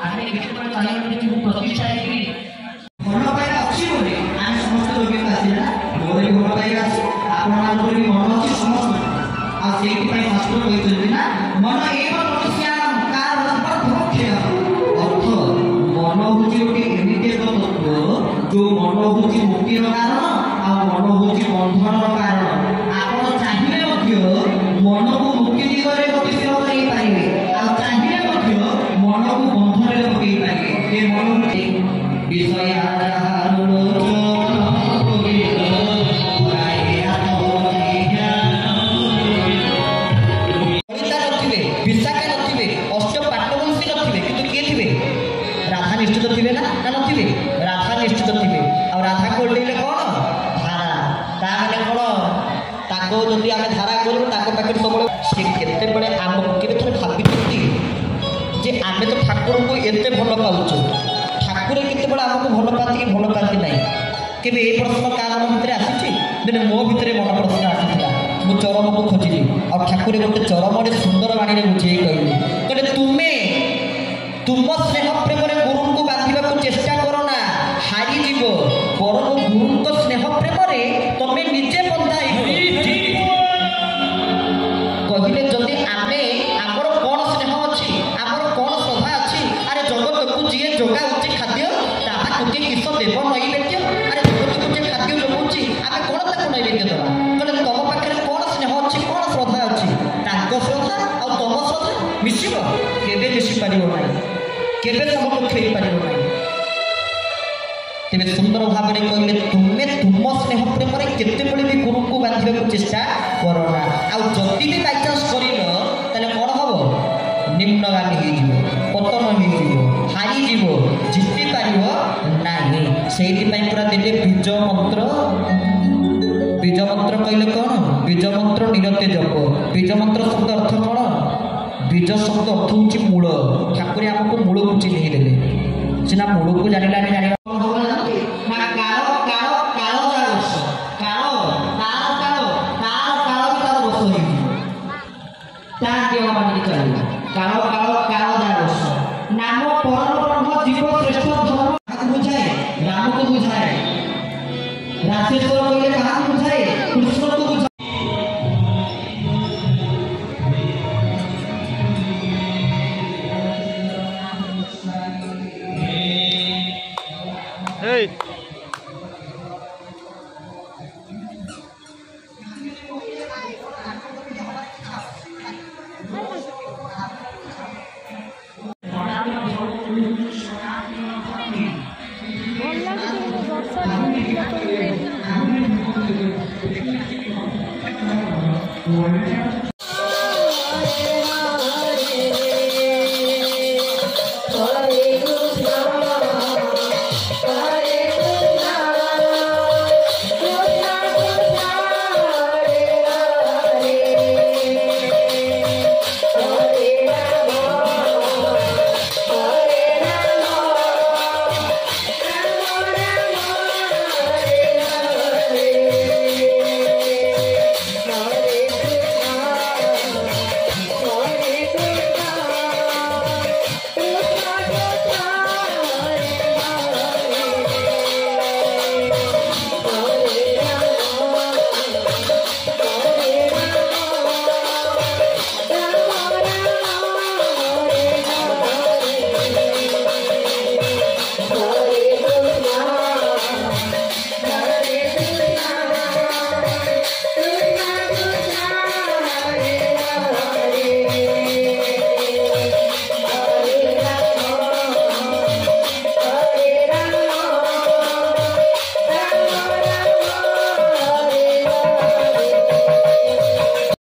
आमे केतबे चालियो कि प्रतिष्ठा हेकि मन पाइबा अछि बोली आमे समस्त लोक आसिला मोर मन पाइबा अछि आपण मानकर भी मन अछि समस्त आ सेति पई शास्त्र कहितले ना मन एव मनुष्य कार प्रथम अर्थ मन होची गोटे एमिति एक तत्व जो मन होची मुक्तिर कारण आ मन होची बंधनर कारण आपण चाहिए मध्य मन को मुक्ति दिगरे गतिशील करै पाइबे आ चाहिए मध्य मन को बंधनरे पकै पाइबे ए मन विषय निश्चित थे ना नथिबे राधा निश्चित थे आ राधा कोल्डेले कौन धारा ताने कौन ताको जदि आमे धारा करू ताको पाखे सब से केते बळे आम केते थरे भाबिथि जे आमे तो ठाकुर को एते भलो पाउछु ठाकुर केते बळे हमको भलो पाती भलो पाती नाही केबे ए प्रश्न का मन भितर आसीछि दिने मो भितरे मन प्रश्न आसीथिला मु चरम को खोजिली आ ठाकुर गोटे चरम रे सुंदर बाणी रे बुझेई कहले तुमे तुम स्नेह प्रेम रे गुरु को बांधिबा को चेष्टा करो ना हारी जीव बरम गुरु को स्नेह प्रेम रे तमे निजे बंधाई कहले जदि आमे हमर कोन स्नेह अछि हमर कोन श्रद्धा अछि अरे जगत को जिए जोगा उची खाद्य ताहा कोके किस देव नई बेट्य अरे जगत को जे खाद्य जोगुची आमे कोन ताको नई बेट्य दबा कहले तम पाखरे कोन स्नेह अछि कोन श्रद्धा अछि ताको श्रद्धा आ तम श्रद्धा मिसिबो केबे मिसि पारिबो नाही केबे समकक्ष हेई पारिबो नाही तेबे सुंदर भाव रे कहले तुमे तुम स्नेह प्रेम रे केते बळे भी गुरु को बांधिबा को चेष्टा करो ना आ जति भी बाय चांस करिलो तले कोन हबो निम्नगामी हेई जिवो पतन हेई जिवो हारी जिवो जिति पारिबो नाही सेति पई पूरा देले बीज मंत्र कहले कोन बीज मंत्र निरते जप बीज मंत्र शब्द अर्थ कोन बीज शब्द अर्थ होची मूल ठाकुर हमको मूल को चिन्ह देले सिना मूल को जानिला ने जानिला ना कालो कालो कालो जागस कालो कालो कालो कालो कालो भी तार बस होई ता के माने चली कालो कालो कालो जागस नाम परम ब्रह्म जीव श्रेष्ठ धर्म का बुझाए राम को बुझाए राशेश्वर कहले कहा बुझाए कृष्ण को बुझाए Hey. Well,